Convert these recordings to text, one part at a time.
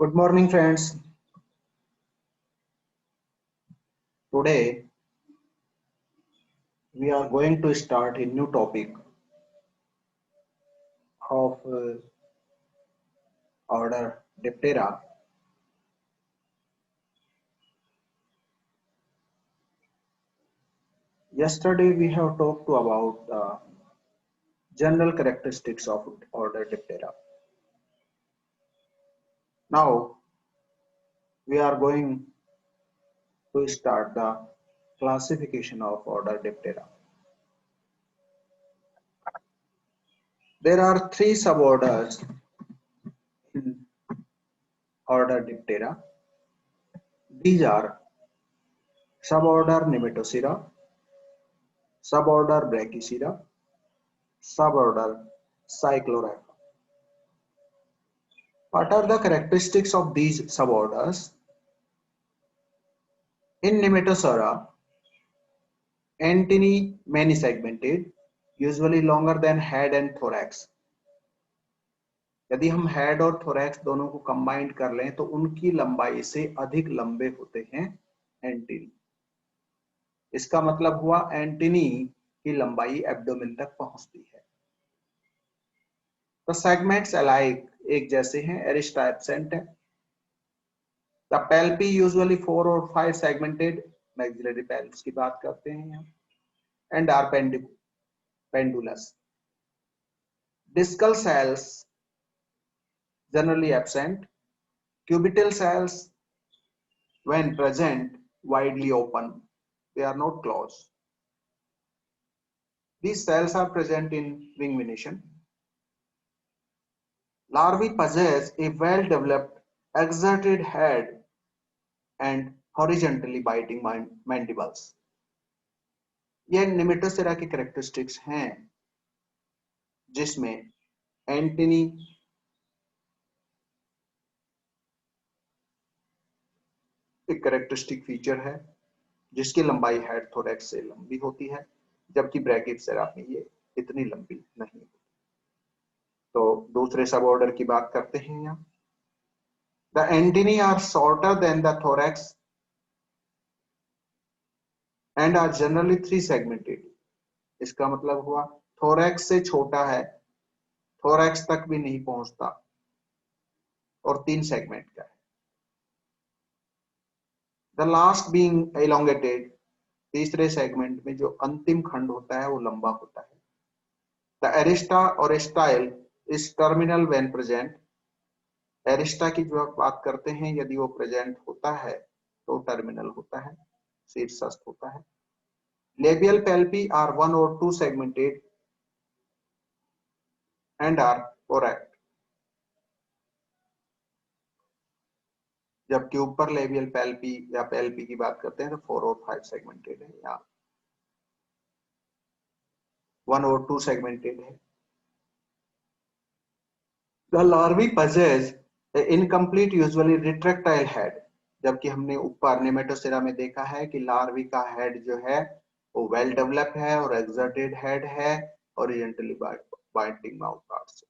Good morning, friends. Today we are going to start a new topic of order Diptera. Yesterday we have talked about the general characteristics of order Diptera. Now we are going to start the classification of order Diptera. There are three suborders in order Diptera. These are suborder Nematocera, suborder Brachycera, suborder Cyclorapha. What are the characteristics of these suborders? In Nematocera, antennae many segmented, usually longer than head and thorax. यदि हम head और thorax दोनों को combined कर लें तो उनकी लंबाई से अधिक लंबे होते हैं एंटेनी। इसका मतलब हुआ एंटेनी की लंबाई एब्डोमेन तक पहुंचती है। तो सेगमेंट्स अलाइक एक जैसे हैं, एरिस्टा एब्सेंट है। The palpi usually 4 or 5 segmented, maxillary palps की बात करते हैं यहाँ, and are pendulous. Discal cells generally absent. Cubital cells, when present, widely open. They are not closed. These cells are present in wing venation. Larvae possess a well-developed exerted head and horizontally biting mandibles. ये नेमेटोसेरा की characteristics हैं जिसमें antennae एक characteristic feature है जिसकी लंबाई head thorax से लंबी होती है, जबकि ब्रैकियोसेरा में ये इतनी लंबी नहीं होती। तो दूसरे सब ऑर्डर की बात करते हैं यहाँ। The antennae are shorter than the thorax and are generally 3 segmented. इसका मतलब हुआ थोरैक्स से छोटा है, थोरैक्स तक भी नहीं पहुंचता और 3 सेगमेंट का है। द लास्ट बीइंग एलोंगेटेड, तीसरे सेगमेंट में जो अंतिम खंड होता है वो लंबा होता है। द एरिस्टा और style is terminal when present. Arista की जो आप बात करते हैं, यदि वो प्रेजेंट होता है तो टर्मिनल होता है, शीर्षस्थ होता है। Labial palpi are 1 or 2 segmented and are correct, जबकि ऊपर लेबियल पैल्पी या पैल्पी की बात करते हैं तो 4 और 5 सेगमेंटेड है या 1 और 2 सेगमेंटेड है। The larvae possess an incomplete usually retractile head, जबकि हमने ऊपर नेमेटोसेरा में देखा है कि लार्वी का हेड जो है वो वेल डेवलप है और एक्सर्टेड हेड है हॉरिजॉन्टली बाइटिंग माउथ पार्ट से।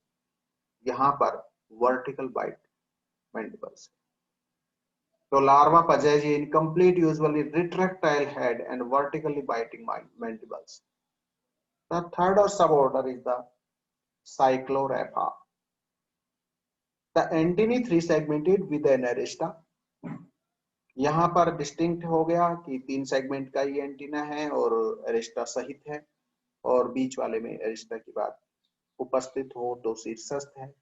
यहाँ पर वर्टिकल बाइट मैंडिबल्स। तो larva possess an incomplete usually retractile head and vertically biting mandibles. The third or suborder is the Cyclorapha. The antennae 3 segmented with an arista. यहाँ पर distinct हो गया कि 3 segment का ये एंटीना है और एरिस्टा सहित है, और बीच वाले में एरिस्टा की बात उपस्थित हो तो शीर्षस्थ है,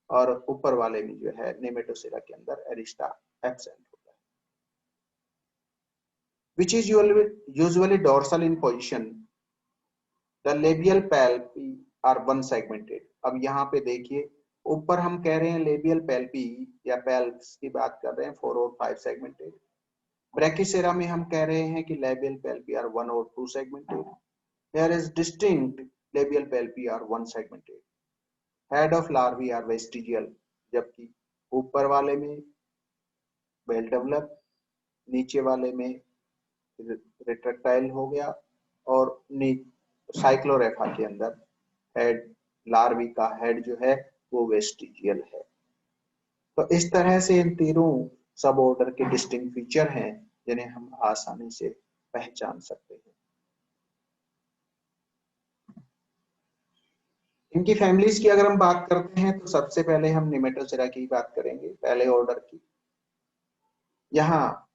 और ऊपर वाले में जो है नेमेटोसेरा के अंदर एरिस्टा एब्सेंट होता है। Which is usually dorsal in position. The labial palpi are 1 segmented. अब यहाँ पे देखिए, ऊपर हम कह रहे हैं लेबियल पैल्पी या पैल्प्स की बात कर रहे हैं 4 और 5 सेगमेंटेड। ब्रैकियोसेरा में हम कह रहे हैं कि लेबियल पैल्पी आर 1 और 2 segmented. Here is distinct labial palpi are 1 segmented. Head of larvae are vestigial, जबकि ऊपर वाले में वेल डेवलप, नीचे वाले में रिट्रैक्टाइल हो गया, और साइक्लोरेफा के अंदर हेड, लार्वी का हेड जो है वो वेस्टिजियल है। तो इस तरह से इन तीनों सब ऑर्डर के डिस्टिंक्ट फीचर हैं जिन्हें हम आसानी से पहचान सकते हैं। इनकी फैमिलीज की अगर हम बात करते हैं तो सबसे पहले हम निमेटोसेरा की बात करेंगे, पहले ऑर्डर की। यहाँ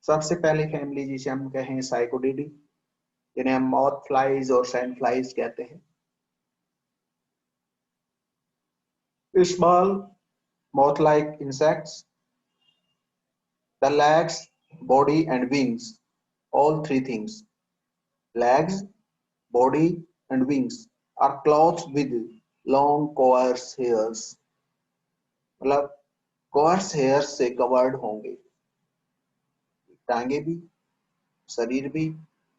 सबसे पहली फैमिली जिसे हम कहें साइकोडिडी, जिन्हें हम मॉथ फ्लाइज और सैंड फ्लाइज कहते हैं। Small moth like insects, the legs, body and wings, all three things, legs, body and wings are clothed with long coarse hairs, मतलब coarse hairs से covered होंगे, टांगे भी, शरीर भी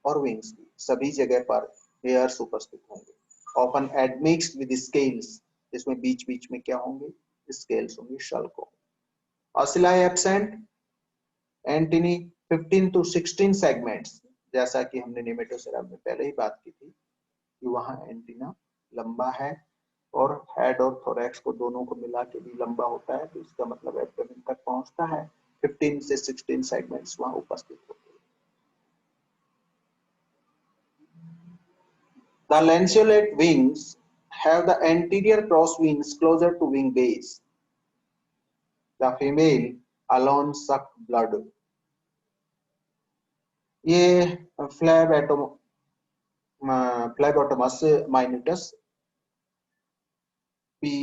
और विंग्स भी, सभी जगह पर हेयर्स उपस्थित होंगे। ऑफन एडमिक्स्ड विद स्केल्स, इसमें बीच बीच में क्या होंगे, स्केल्स होंगे, शल्क होंगे। ओसिलाई एब्सेंट, एंटीनी 15 to 16 सेगमेंट्स, जैसा कि हमने निमेटोसेरा में पहले ही बात की थी कि वहां एंटीना लंबा है और हेड और थोरैक्स को दोनों को मिला के भी लंबा होता है, तो इसका मतलब एब्डोमेन तक पहुंचता है। 15 से 16 सेगमेंट्स वहां उपस्थित होते हैं। The lanceolate wings have the anterior cross wings closer to wing base. The female alone suck blood. ये फ्लैबोटोमस माइनटस, पी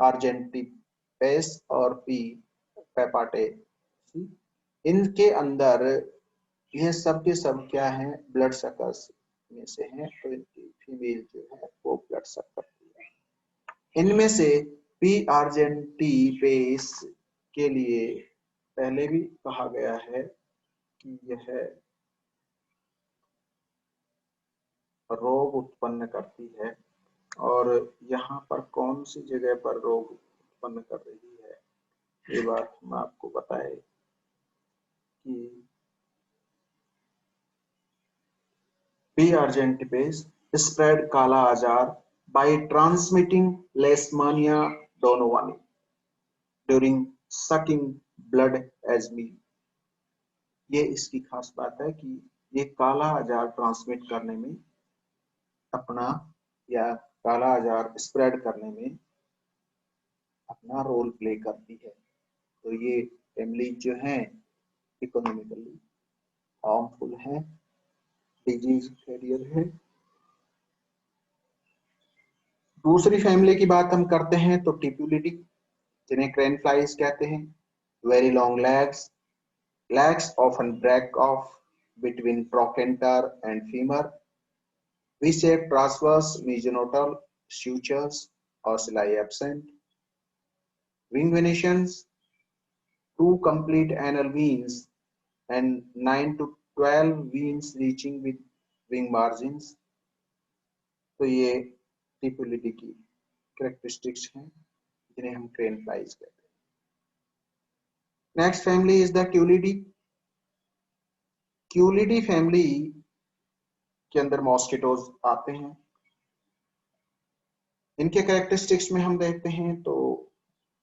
आर्जेंटिपेस और पी पेपाटे, इनके अंदर ये सब के सब क्या है, ब्लड सकर्स में से हैं, तो इनकी फीमेल जो है वो ब्लड सक करती है। इनमें से पी आर्जेंटिपेस के लिए पहले भी कहा गया है कि यह रोग उत्पन्न करती है, और यहाँ पर कौन सी जगह पर रोग उत्पन्न कर रही है ये बात हम आपको बताए कि पी आर्जेंटिपेस स्प्रेड काला आजार by transmitting Leishmania donovani during sucking blood as meal। ये इसकी खास बात है कि ये काला आजार ट्रांसमिट करने में अपना, या काला आजार स्प्रेड करने में अपना रोल प्ले करती है। तो ये फैमिली जो है इकोनॉमिकली हार्मफुल है, डिजीज कैरियर है। दूसरी फैमिली की बात हम करते हैं तो टिप्यूलिडी, जिन्हें क्रेन फ्लाइज कहते हैं। Very long legs, legs often break off between trochanter and femur, V-shaped transverse mesonotal sutures, ocelli absent, wing venations, 2 complete anal veins and 9 to 12 veins reaching with wing margins। तो ये टिप्यूलिडी की characteristics हैं जिन्हें हम crane flies कहते हैं। Next family is the Culicidae. Culicidae family के अंदर मॉस्किटोज आते हैं। इनके कैरेक्टरिस्टिक्स में हम देखते हैं तो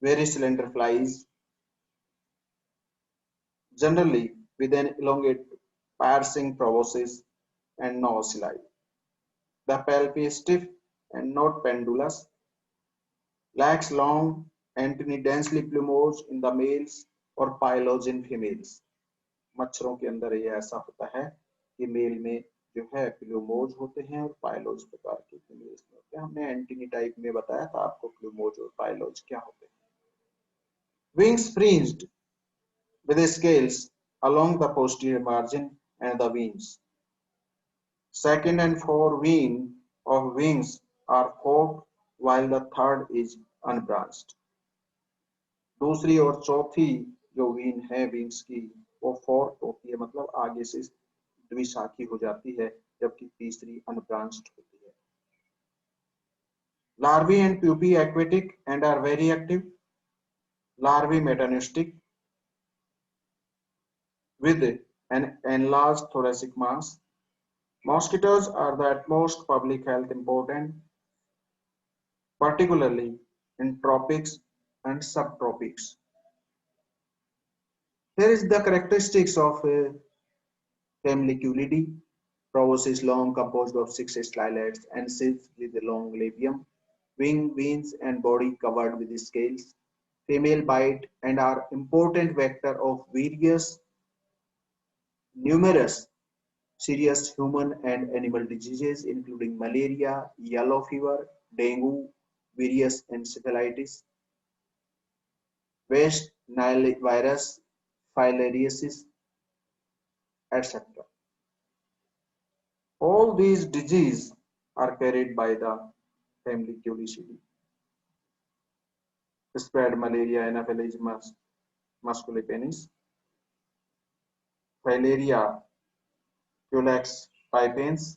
very cylinder flies, generally with an elongate piercing proboscis and no ocelli, the palpi stiff and not pendulous, lacks long antennae densely plumose in the males और पाइलोज इन फीमेल्स। मच्छरों के अंदर ये ऐसा होता है कि मेल में जो है प्लूमोज होते हैं और पाइलोज प्रकार के फीमेल्स में होते हैं। हमने एंटीनी टाइप में बताया था आपको प्लूमोज और पाइलोज क्या होते हैं। Wings fringed with scales along the posterior margin and the wings. Second and fourth vein of wings are forked while the third is unbranched. दूसरी और चौथी जो वीन है विंग्स की वो फोर्थ होती है, मतलब आगे से द्विशाखी हो जाती है, जबकि तीसरी अनब्रांच्ड होती है। Larvae and pupae aquatic and are very active. Larvae metaneustic with an enlarged thoracic mass. Mosquitoes are the utmost public health important, particularly in tropics and subtropics. Here is the characteristics of family Culidae. Proboscis long, composed of 6 stylets and sits with a long labium, wing, veins, and body covered with scales. Female bite and are important vector of various numerous serious human and animal diseases including malaria, yellow fever, dengue, various encephalitis, West Nile virus, filariasis, etc. All these diseases are carried by the family Culicidae. Spread malaria, Anopheles musculipenis, filaria, Culex pipens,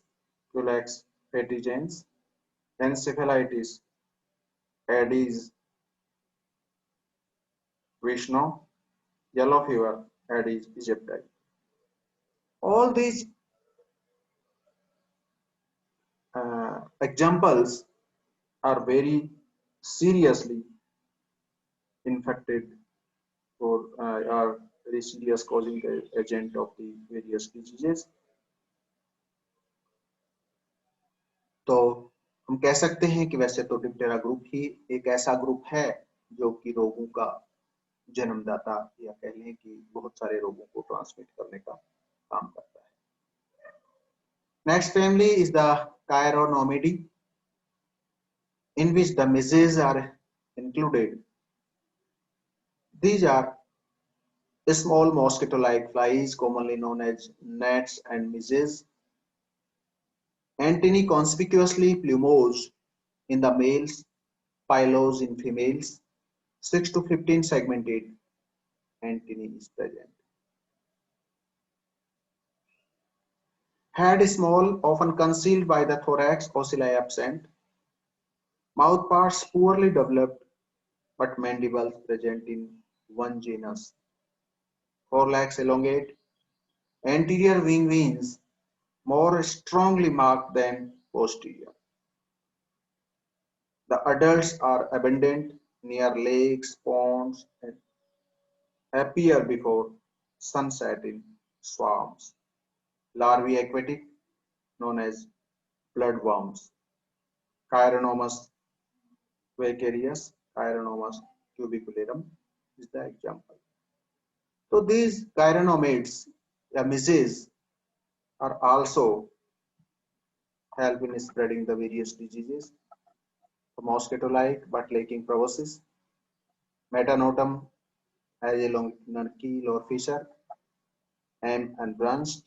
Culex petigens, encephalitis, Aedes vishno, yellow fever, Aedes aegypti. All these examples are very seriously infected or are very serious causing agent of the various diseases. तो हम कह सकते हैं कि वैसे तो Diptera group ही एक ऐसा ग्रुप है जो कि रोगों का जन्मदाता या कह लें कि बहुत सारे रोगों को ट्रांसमिट करने का काम करता है. Next family is the Chironomidae, in which the messes are included. These are small mosquito-like flies commonly known as gnats and messes. Antennae conspicuously plumose in the males, pilose in females. 6 to 15 segmented antennae is present. Head small, often concealed by the thorax, ocelli absent. Mouth parts poorly developed, but mandibles present in one genus. Forelegs elongate. Anterior wing veins more strongly marked than posterior. The adults are abundant near lakes, ponds, and appear before sunset in swarms. Larvae aquatic, known as bloodworms. Chironomus vicarius, Chironomus cubicularum is the example. So these chironomids, the messes, are also help in spreading the various diseases. Mosquito-like but lacking proboscis. Metanotum has a long keel or fissure. M unbranched.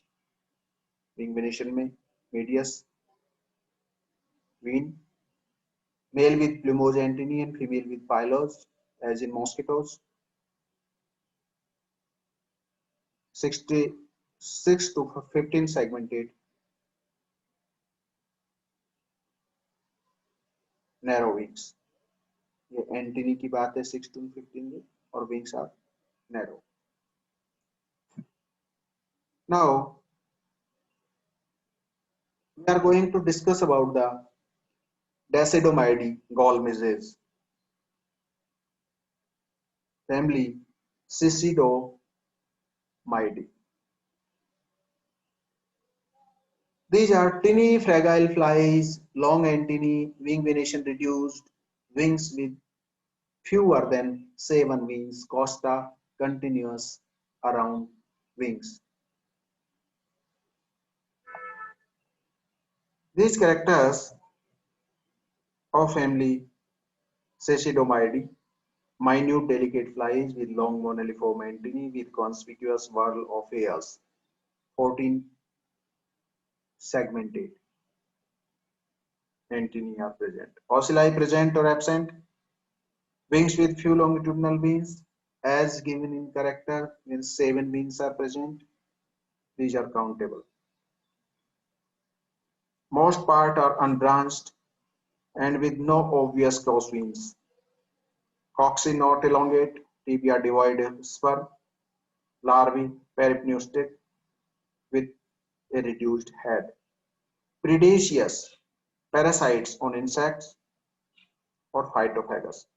Wing venation में medius. Vene. Male with plumose antennae and female with pilose, as in mosquitoes. 66 to 15 segmented narrow wings. ये antennae की बात है 6 to 15 में और wings are narrow. Now we are going to discuss about the Dacidomidae gall messes. Family Cissidomidae. These are tiny fragile flies, long antennae, wing venation reduced, wings with fewer than 7 wings, costa continuous around wings. These characters of family Cissidomidae, minute delicate flies with long moniliform antennae with conspicuous whorl of hairs, 14 segmented antennae are present. Ocelli present or absent. Wings with few longitudinal veins, as given in character, when 7 veins are present. These are countable. Most part are unbranched and with no obvious cross veins. Cocci not elongate, tibia devoid spur, larvae peripneustic with a reduced head. Predaceous, parasites on insects or phytophagous.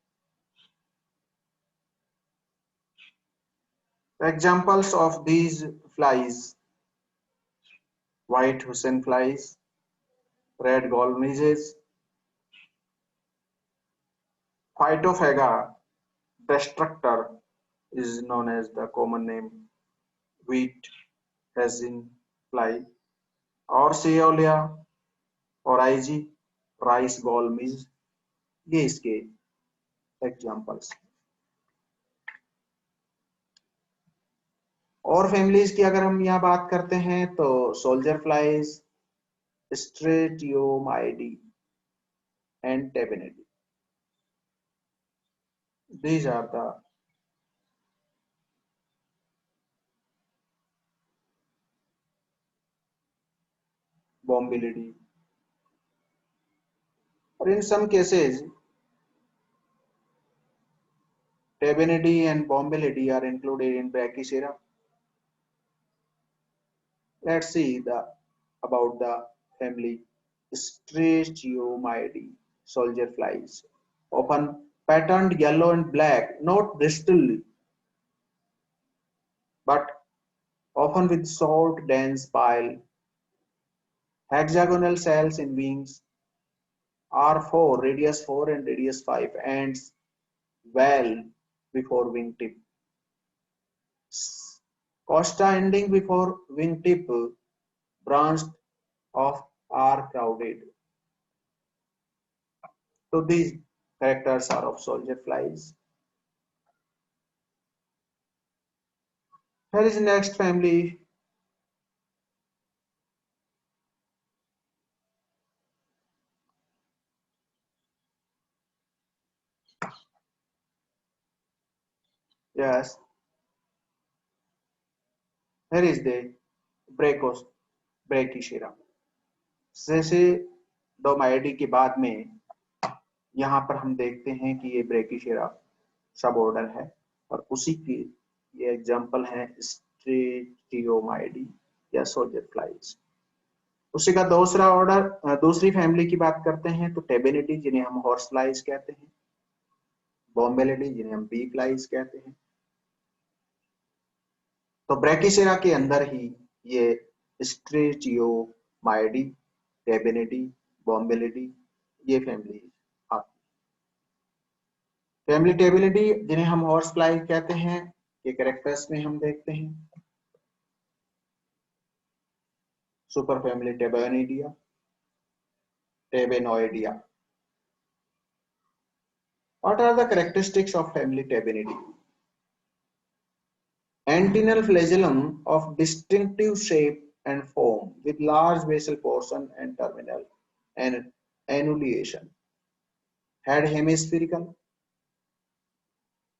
Examples of these flies: white Hussein flies, red gallmizes, Phytophaga destructor is known as the common name wheat resin fly, और Ceolia और IG rice gall means, ये इसके examples. और families की अगर हम यहाँ बात करते हैं तो soldier flies, Stratiomyidae and Tabanidae, these are the bombilidae, or in some cases tabenidae and bombilidae are included in Brachycera. Let's see the about the family Stratiomyidae, soldier flies, often patterned yellow and black, not bristly, but often with short, dense pile, hexagonal cells in wings, R4, radius 4 and radius 5, ends well before wingtip. Costa ending before wingtip, branched off are crowded. So these characters are of soldier flies. Here is the next family. Yes, here is the Brachos, Brachycera. जैसे डोमाइडी के बाद में यहाँ पर हम देखते हैं कि ये ब्रेकिशेरा सब ऑर्डर है और उसी की ये एग्जांपल है स्ट्रेटियोमाइडी या सोल्जर फ्लाइज। उसी का दूसरा ऑर्डर, दूसरी फैमिली की बात करते हैं तो टेबेनिडी जिन्हें हम हॉर्स फ्लाइज कहते हैं, बॉम्बेलिडी जिन्हें हम बी फ्लाइज कहते हैं। तो ब्रैकिसेरा के अंदर ही ये स्ट्रेटियोमाइडी, टेबेनिडी, बॉम्बेलिडी ये फैमिली आती है। फैमिली टेबेनिडी जिन्हें हम हॉर्स फ्लाई कहते हैं, ये कैरेक्टर्स में हम देखते हैं। Super family Tabanidia, Tabanoidea. What are the characteristics of family Tabenidae? Antennal flagellum of distinctive shape and form with large basal portion and terminal and annulation. Head hemispherical.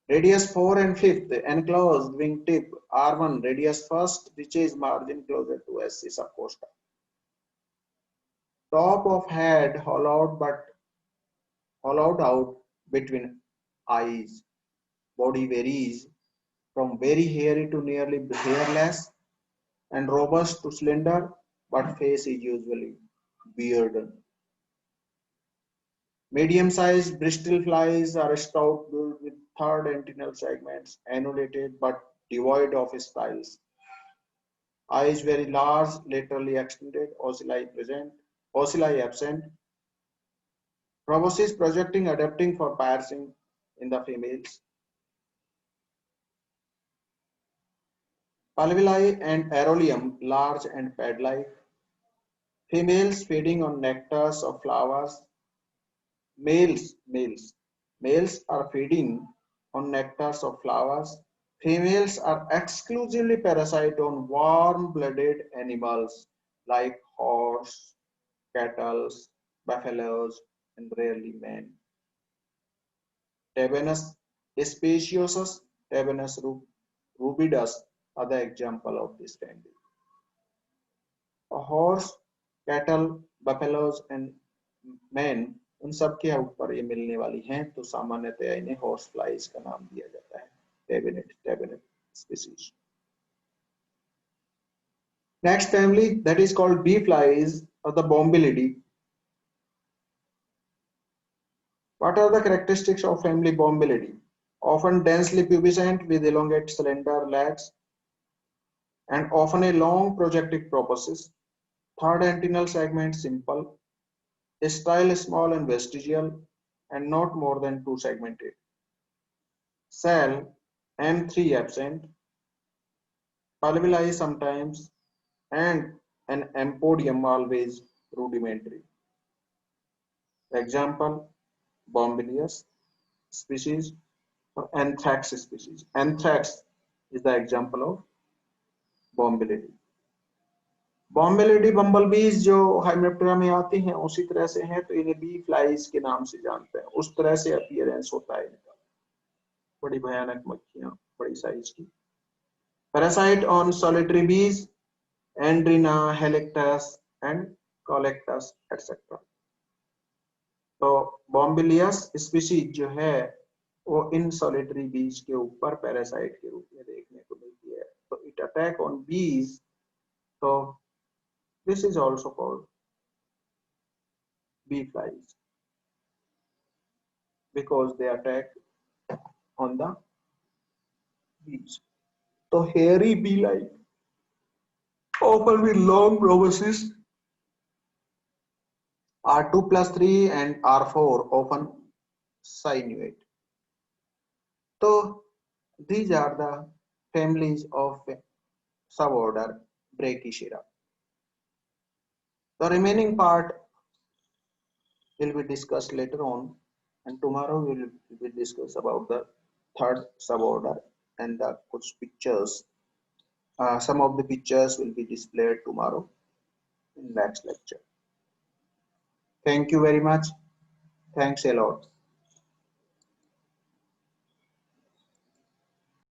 Radius 4 and 5th enclosed wingtip R1, radius 1st reaches margin closer to SC subcosta. Top of head hollowed out between eyes. Body varies from very hairy to nearly hairless and robust to slender, but face is usually bearded. Medium-sized Bristol flies are stout billed with third antennal segments annulated but devoid of spines. Eyes very large, laterally extended, ocelli present, ocelli absent. Proboscis projecting, adapting for piercing in the females. Alveoli and aerolium large and pad-like. Females feeding on nectars of flowers. Males are feeding on nectars of flowers. Females are exclusively parasite on warm-blooded animals like horse, cattle, buffaloes, and rarely men. Tabanus speciosus, Tabanus rubidus are the example of this family. A horse, cattle, buffaloes, and men उन सब के ऊपर ये मिलने वाली हैं, तो सामान्यतः इन्हें हॉर्स फ्लाइज का नाम दिया जाता है, टेबेनेट species. Next family that is called bee flies or the Bombylidae. What are the characteristics of family Bombylidae? often densely pubescent with elongate slender legs, and often a long projected proboscis. Third antennal segment simple, style small and vestigial, and not more than two segmented. Cell M3 absent, palpellae sometimes, and an ampodium always rudimentary. Example, Bombilius species or Anthrax species. Anthrax is the example of Bombilidae. बॉम्बेलिडी बम्बलबीज जो हाइमेप्टेरा में आती हैं उसी तरह से हैं, तो इन्हें बी फ्लाइज के नाम से जानते हैं। उस तरह से अपीयरेंस होता है इनका। बड़ी भयानक मक्खियां, बड़ी साइज की। पैरासाइट ऑन सॉलिटरी बीज, एंड्रीना, हेलिक्टस एंड कोलेक्टस एटसेट्रा। तो बॉम्बिलियस स्पीशीज जो है वो इन सॉलिटरी बीज के ऊपर पैरासाइट के रूप में देखने को मिलती है। तो इट अटैक ऑन बीज, तो this is also called bee flies because they attack on the bees. So hairy bee-like, often with long proboscis, R2+3 and R4 often sinuate. So these are the families of suborder Brachycera. The remaining part will be discussed later on, and tomorrow we will discuss about the third suborder and the kuch pictures. Some of the pictures will be displayed tomorrow in next lecture. Thank you very much. Thanks a lot.